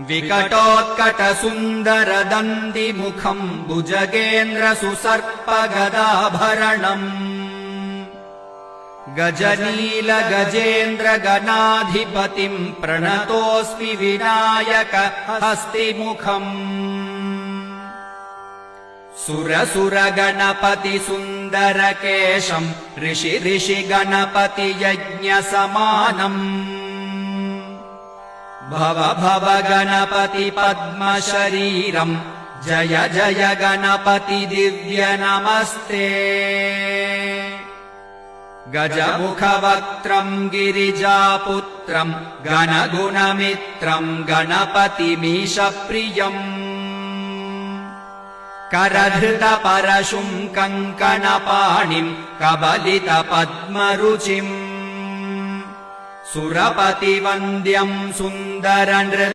विकटोत्कटसुन्दरदन्तिमुखम् भुजगेन्द्रसुसर्पगदाभरणम् गजनीलगजेन्द्रगणाधिपतिम् प्रणतोऽस्मि विनायक हस्तिमुखम् सुरसुरगणपतिसुन्दरकेशम् ऋषिगणपतियज्ञसमानम् भव भव गणपति पद्मशरीरम् जय जय गणपति दिव्य नमस्ते गजमुखवक्त्रम् गिरिजापुत्रम् गणगुणमित्रम् गणपतिमीशप्रियम् करधृतपरशुम् कङ्कणपाणिम् कबलितपद्मरुचिम् सुरपतिवन्द्यम् सुन्दरनृत्यम्